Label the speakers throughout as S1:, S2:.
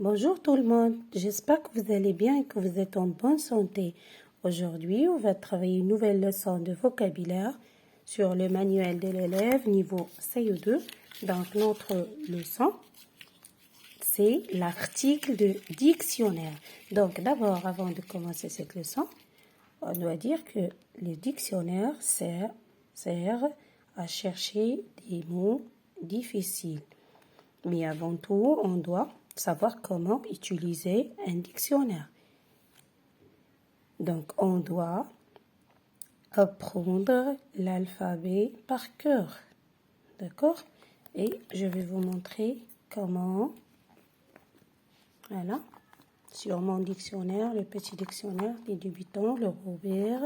S1: Bonjour tout le monde, j'espère que vous allez bien et que vous êtes en bonne santé. Aujourd'hui, on va travailler une nouvelle leçon de vocabulaire sur le manuel de l'élève niveau CE2. Donc notre leçon, c'est l'article de dictionnaire. Donc d'abord, avant de commencer cette leçon, on doit dire que le dictionnaire sert à chercher des mots difficiles. Mais avant tout, on doit savoir comment utiliser un dictionnaire. Donc, on doit apprendre l'alphabet par cœur. D'accord? Et je vais vous montrer comment. Voilà. Sur mon dictionnaire, le petit dictionnaire des débutants, le Robert.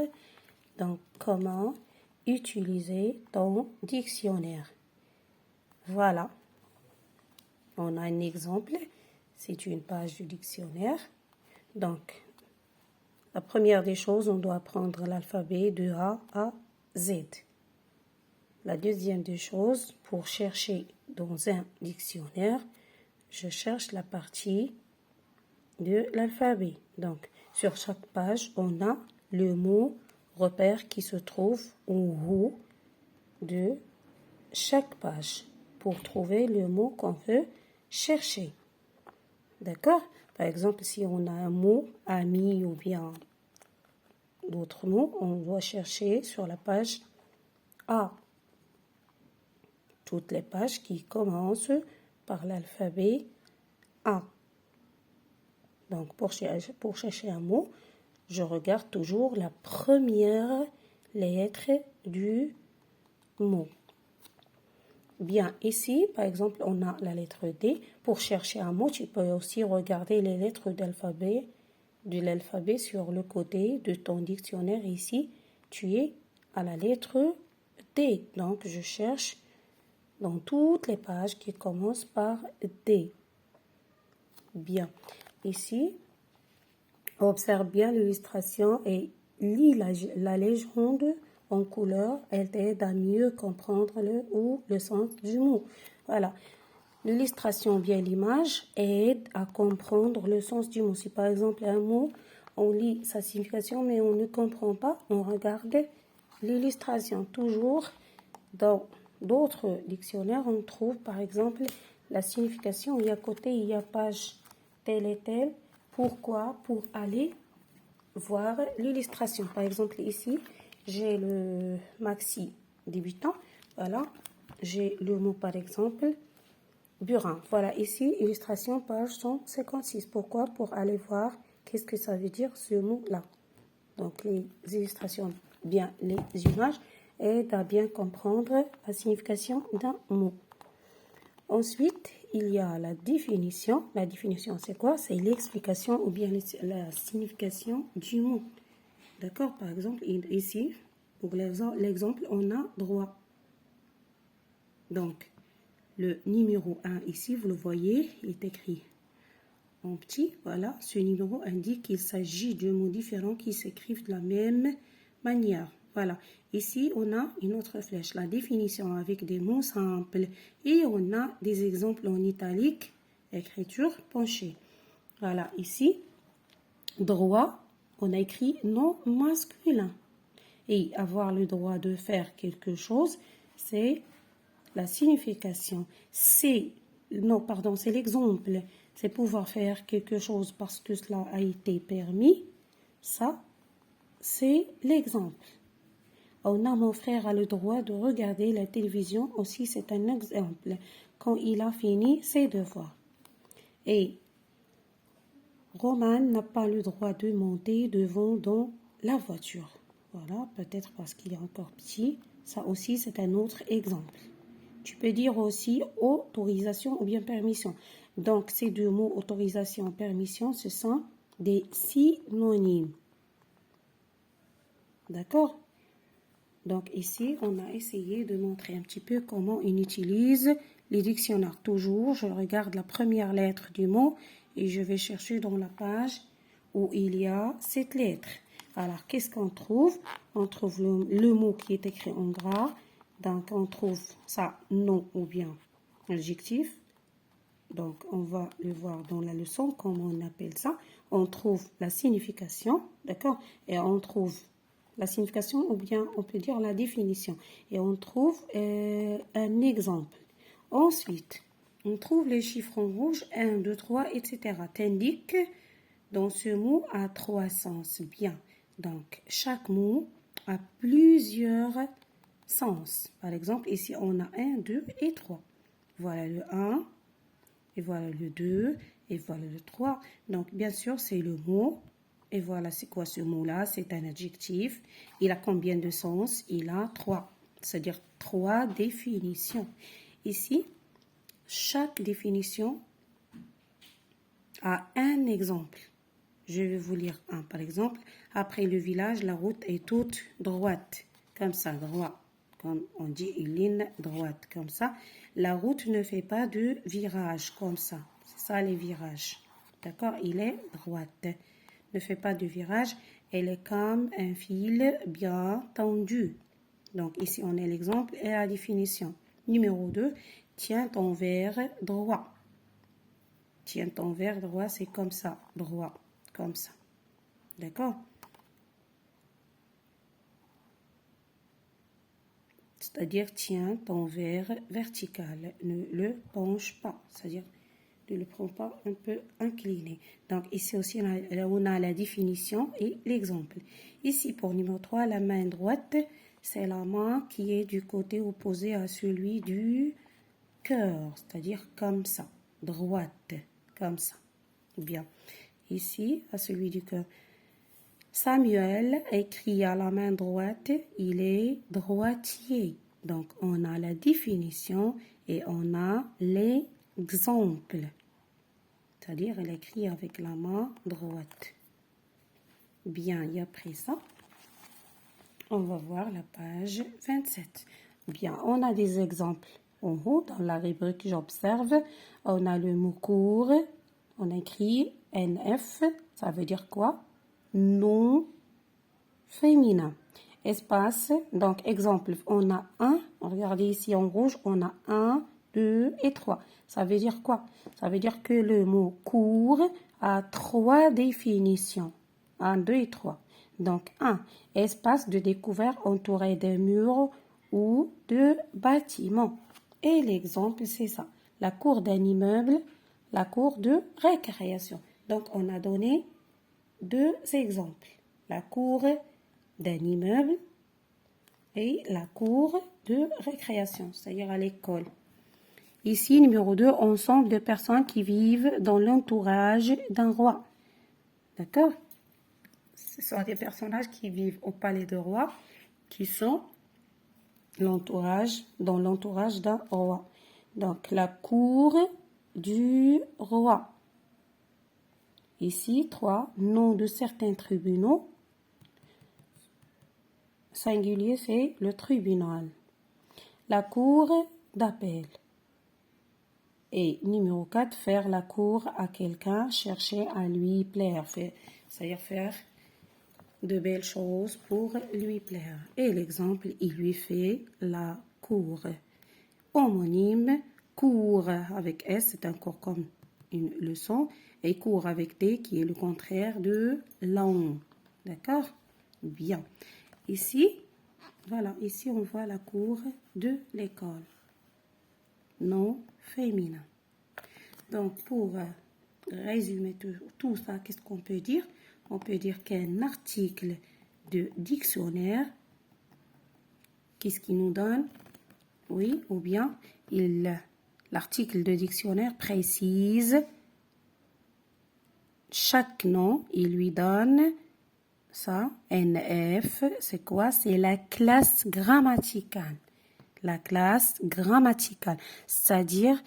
S1: Donc, comment utiliser ton dictionnaire. Voilà. On a un exemple. C'est une page du dictionnaire. Donc, la première des choses, on doit apprendre l'alphabet de A à Z. La deuxième des choses, pour chercher dans un dictionnaire, je cherche la partie de l'alphabet. Donc, sur chaque page, on a le mot repère qui se trouve au haut de chaque page pour trouver le mot qu'on veut chercher. D'accord? Par exemple, si on a un mot ami ou bien d'autres mots, on doit chercher sur la page A. Toutes les pages qui commencent par l'alphabet A. Donc, pour chercher un mot, je regarde toujours la première lettre du mot. Bien, ici, par exemple, on a la lettre D. Pour chercher un mot, tu peux aussi regarder les lettres de l'alphabet sur le côté de ton dictionnaire. Ici, tu es à la lettre D. Donc, je cherche dans toutes les pages qui commencent par D. Bien, ici, observe bien l'illustration et lis la légende en couleur, elle t'aide à mieux comprendre le sens du mot. Voilà. L'illustration, bien l'image, aide à comprendre le sens du mot. Si par exemple un mot, on lit sa signification mais on ne comprend pas, on regarde l'illustration. Toujours dans d'autres dictionnaires, on trouve par exemple la signification et à côté il y a page telle et telle. Pourquoi? Pour aller voir l'illustration. Par exemple ici, j'ai le maxi débutant. Voilà, j'ai le mot par exemple burin. Voilà, ici, illustration page 156. Pourquoi? Pour aller voir qu'est-ce que ça veut dire ce mot-là. Donc les illustrations, bien les images, aident à bien comprendre la signification d'un mot. Ensuite, il y a la définition. La définition, c'est quoi? C'est l'explication ou bien la signification du mot. D'accord? Par exemple, ici, pour l'exemple, on a droit. Donc, le numéro 1 ici, vous le voyez, il est écrit en petit. Voilà, ce numéro indique qu'il s'agit de mots différents qui s'écrivent de la même manière. Voilà, ici, on a une autre flèche, la définition avec des mots simples. Et on a des exemples en italique, écriture penchée. Voilà, ici, droit, on a écrit non masculin. Et avoir le droit de faire quelque chose, c'est la signification. C'est l'exemple. C'est pouvoir faire quelque chose parce que cela a été permis. Ça, c'est l'exemple. On a mon frère a le droit de regarder la télévision aussi, c'est un exemple. Quand il a fini ses devoirs. Et Roman n'a pas le droit de monter devant dans la voiture. Voilà, peut-être parce qu'il est encore petit. Ça aussi, c'est un autre exemple. Tu peux dire aussi autorisation ou bien permission. Donc, ces deux mots, autorisation et permission, ce sont des synonymes. D'accord? Donc, ici, on a essayé de montrer un petit peu comment on utilise les dictionnaires. Toujours, je regarde la première lettre du mot et je vais chercher dans la page où il y a cette lettre. Alors, qu'est-ce qu'on trouve? On trouve le mot qui est écrit en gras. Donc, on trouve ça nom ou bien adjectif. Donc, on va le voir dans la leçon, comment on appelle ça. On trouve la signification, d'accord? Et on trouve la signification ou bien on peut dire la définition. Et on trouve un exemple. Ensuite, on trouve les chiffres en rouge, 1, 2, 3, etc. T'indique dans ce mot à 3 sens. Bien. Donc, chaque mot a plusieurs sens. Par exemple, ici, on a 1, 2 et 3. Voilà le 1, et voilà le 2, et voilà le 3. Donc, bien sûr, c'est le mot. Et voilà, c'est quoi ce mot-là? C'est un adjectif. Il a combien de sens? Il a 3. C'est-à-dire 3 définitions. Ici, chaque définition a un exemple. Je vais vous lire un. Par exemple, après le village, la route est toute droite. Comme ça, droit. Comme on dit, une ligne droite. Comme ça. La route ne fait pas de virage. Comme ça. C'est ça les virages. D'accord? Il est droite. Ne fait pas de virage. Elle est comme un fil bien tendu. Donc, ici, on a l'exemple et la définition. Numéro 2. Tiens ton verre droit. Tiens ton verre droit, c'est comme ça. Droit. Comme ça. D'accord? C'est-à-dire, tiens ton verre vertical. Ne le penche pas. C'est-à-dire, ne le prends pas un peu incliné. Donc, ici aussi, on a la définition et l'exemple. Ici, pour numéro 3, la main droite, c'est la main qui est du côté opposé à celui du cœur. C'est-à-dire, comme ça. Droite. Comme ça. Bien. Ici, à celui du cœur. Samuel écrit à la main droite, il est droitier. Donc, on a la définition et on a l'exemple. C'est-à-dire, elle écrit avec la main droite. Bien, et après ça, on va voir la page 27. Bien, on a des exemples en haut dans la rubrique j'observe. On a le mot court. On écrit NF. Ça veut dire quoi? Non féminin. Espace. Donc, exemple, on a un. Regardez ici en rouge, on a 1, 2 et 3. Ça veut dire quoi? Ça veut dire que le mot court a 3 définitions. 1, 2 et 3. Donc, 1. Espace de découvert entouré de murs ou de bâtiments. Et l'exemple, c'est ça. La cour d'un immeuble, la cour de récréation. Donc, on a donné 2 exemples. La cour d'un immeuble et la cour de récréation, c'est-à-dire à l'école. Ici, numéro 2, ensemble de personnes qui vivent dans l'entourage d'un roi. D'accord? Ce sont des personnages qui vivent au palais de roi, qui sont dans l'entourage d'un roi. Donc, la cour du roi. Ici, 3, nom de certains tribunaux. Singulier, c'est le tribunal. La cour d'appel. Et numéro 4, faire la cour à quelqu'un, chercher à lui plaire. C'est-à-dire faire de belles choses pour lui plaire. Et l'exemple, il lui fait la cour. Homonyme, cours avec S, c'est encore comme une leçon. Et cours avec T, qui est le contraire de long. D'accord? Bien. Ici, voilà, ici on voit la cour de l'école. Non féminin. Donc, pour résumer tout ça, qu'est-ce qu'on peut dire? On peut dire qu'un article de dictionnaire, qu'est-ce qu'il nous donne? Oui, ou bien l'article de dictionnaire précise chaque nom, il lui donne ça, NF, c'est quoi? C'est la classe grammaticale. La classe grammaticale, c'est-à-dire,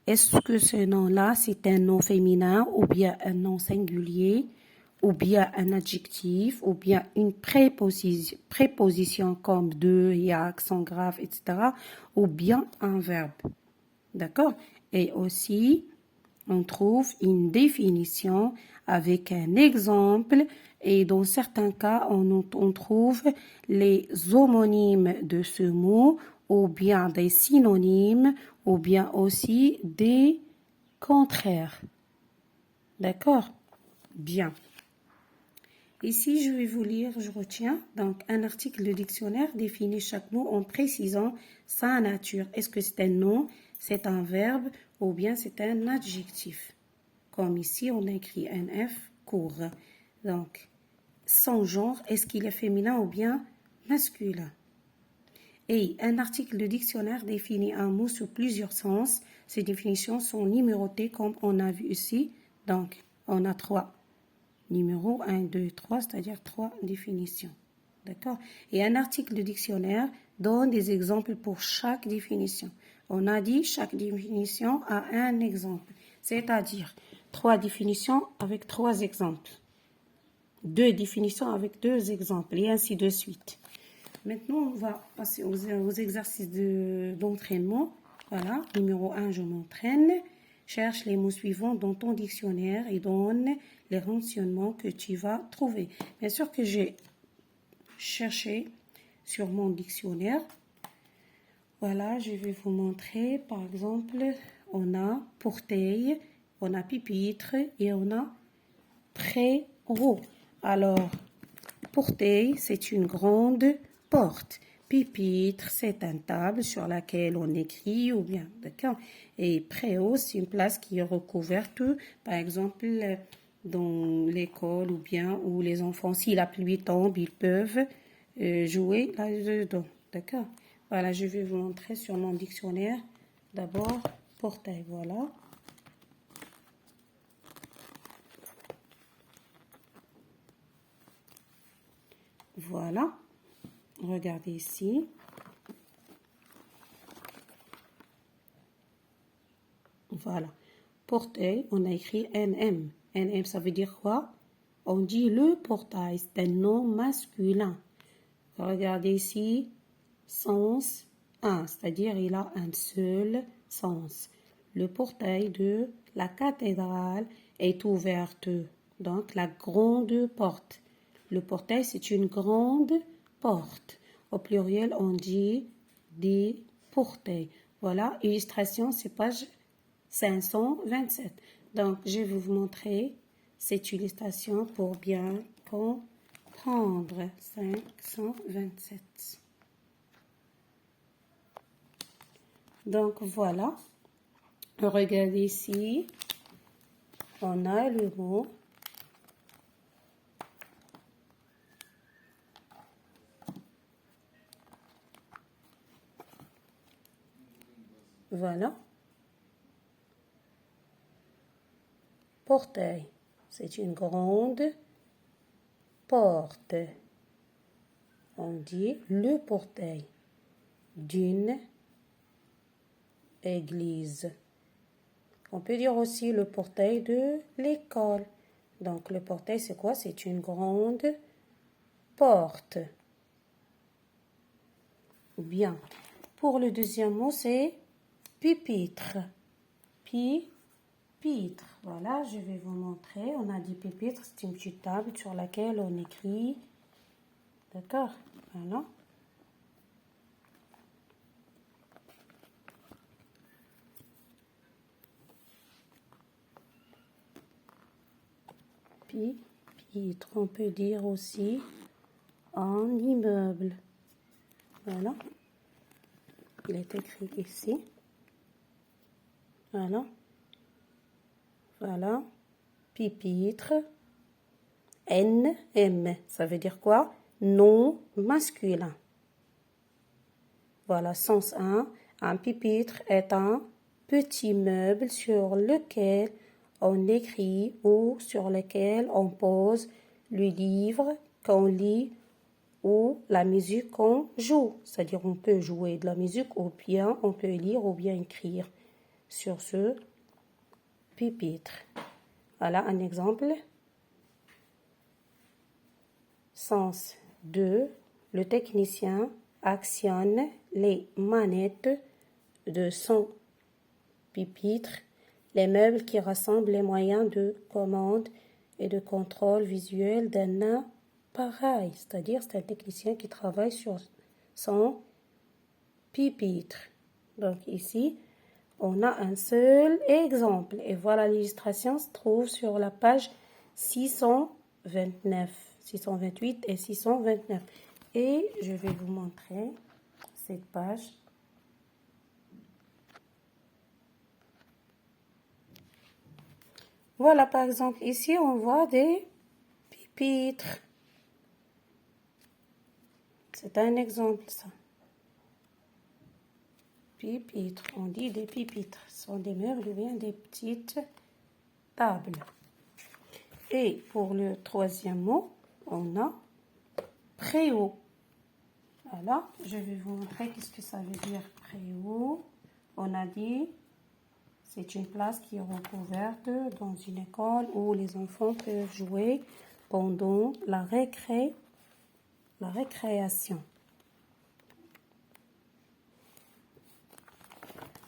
S1: est-ce que ce nom-là, c'est un nom féminin ou bien un nom singulier ou bien un adjectif ou bien une préposition comme de, il y a accent grave, etc. ou bien un verbe. D'accord? Et aussi, on trouve une définition avec un exemple et dans certains cas, on trouve les homonymes de ce mot ou bien des synonymes ou bien aussi des contraire. D'accord? Bien. Ici, je vais vous lire, je retiens. Donc, un article de dictionnaire définit chaque mot en précisant sa nature. Est-ce que c'est un nom, c'est un verbe ou bien c'est un adjectif? Comme ici, on a écrit NF, court. Donc, son genre, est-ce qu'il est féminin ou bien masculin? Et un article de dictionnaire définit un mot sous plusieurs sens. Ces définitions sont numérotées comme on a vu ici. Donc, on a 3 numéros, 1, 2, 3, c'est-à-dire 3 définitions. D'accord? Et un article de dictionnaire donne des exemples pour chaque définition. On a dit chaque définition a un exemple, c'est-à-dire 3 définitions avec 3 exemples. 2 définitions avec 2 exemples et ainsi de suite. Maintenant, on va passer aux exercices d'entraînement. Voilà, numéro 1, je m'entraîne. Cherche les mots suivants dans ton dictionnaire et donne les renseignements que tu vas trouver. Bien sûr que j'ai cherché sur mon dictionnaire. Voilà, je vais vous montrer. Par exemple, on a portail, on a pupitre et on a préau. Alors, portail, c'est une grande porte. Pupitre, c'est une table sur laquelle on écrit ou bien, d'accord. Et préau, c'est une place qui est recouverte, par exemple, dans l'école ou bien où les enfants, si la pluie tombe, ils peuvent jouer là-dedans, d'accord. Voilà, je vais vous montrer sur mon dictionnaire. D'abord, portail, voilà. Voilà. Regardez ici. Voilà. Portail, on a écrit NM. NM, ça veut dire quoi? On dit le portail, c'est un nom masculin. Regardez ici, sens 1, c'est-à-dire il a un seul sens. Le portail de la cathédrale est ouverte, donc la grande porte. Le portail, c'est une grande porte. Au pluriel, on dit des portails. Voilà, illustration, c'est page 527. Donc, je vais vous montrer cette illustration pour bien comprendre. 527. Donc, voilà. Regardez ici. On a le mot. Voilà. Portail. C'est une grande porte. On dit le portail d'une église. On peut dire aussi le portail de l'école. Donc le portail, c'est quoi? C'est une grande porte. Bien. Pour le deuxième mot, c'est pupitre. Pupitre. Voilà, je vais vous montrer. On a dit pupitre, c'est une petite table sur laquelle on écrit. D'accord? Voilà. Pupitre, on peut dire aussi un immeuble. Voilà. Il est écrit ici. Voilà. Voilà. Pupitre. NM. Ça veut dire quoi? Nom masculin. Voilà, sens 1. Un pupitre est un petit meuble sur lequel on écrit ou sur lequel on pose le livre qu'on lit ou la musique qu'on joue. C'est-à-dire on peut jouer de la musique ou bien on peut lire ou bien écrire sur ce pupitre. Voilà un exemple. Sens 2. Le technicien actionne les manettes de son pupitre, les meubles qui rassemblent les moyens de commande et de contrôle visuel d'un appareil. C'est-à-dire c'est un technicien qui travaille sur son pupitre. Donc ici, On a un seul exemple. Et voilà, l'illustration se trouve sur la page 629, 628 et 629. Et je vais vous montrer cette page. Voilà, par exemple, ici, on voit des pupitres. C'est un exemple, ça. Pupitres, on dit des pupitres. Ce sont des meubles ou bien des petites tables. Et pour le troisième mot, on a préau. Alors, je vais vous montrer qu'est-ce que ça veut dire préau. On a dit, c'est une place qui est recouverte dans une école où les enfants peuvent jouer pendant la récréation.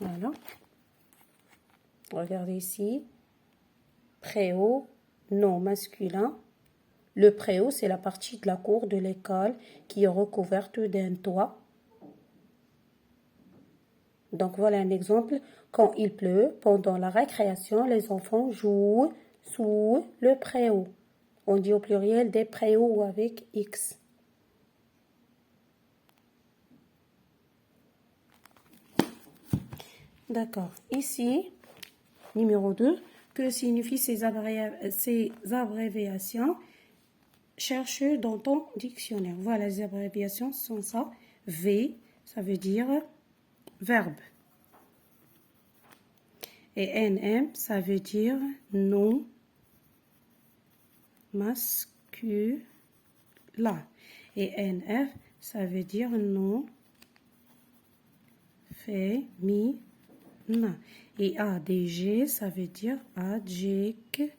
S1: Voilà. Regardez ici. Préau, nom masculin. Le préau, c'est la partie de la cour de l'école qui est recouverte d'un toit. Donc voilà un exemple. Quand il pleut, pendant la récréation, les enfants jouent sous le préau. On dit au pluriel des préaux avec X. D'accord. Ici, numéro 2, que signifient ces abréviations? Cherche dans ton dictionnaire. Voilà, les abréviations sont ça. V, ça veut dire verbe. Et NM, ça veut dire nom masculin. Et NF, ça veut dire nom féminin. Et ADG, ça veut dire adjectif.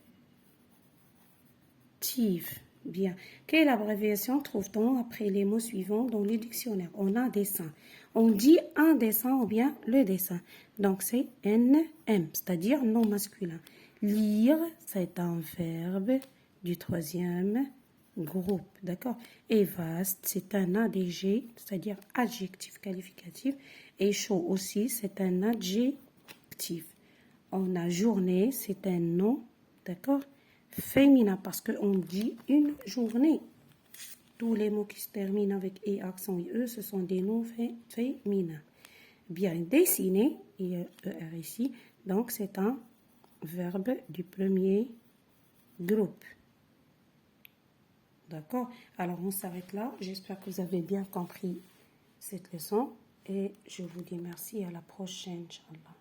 S1: Bien. Quelle abréviation trouve-t-on après les mots suivants dans le dictionnaire? On a dessin. On dit un dessin ou bien le dessin. Donc, c'est NM, c'est-à-dire nom masculin. Lire, c'est un verbe du troisième groupe. D'accord? Et vaste, c'est un ADG, c'est-à-dire adjectif qualificatif. Et chaud aussi, c'est un adjectif. On a journée, c'est un nom. D'accord? Féminin, parce qu'on dit une journée. Tous les mots qui se terminent avec E, accent et E, ce sont des noms féminins. Bien dessiné, il y a ER ici, donc c'est un verbe du premier groupe. D'accord? Alors on s'arrête là. J'espère que vous avez bien compris cette leçon et je vous dis merci à la prochaine, Inch'Allah.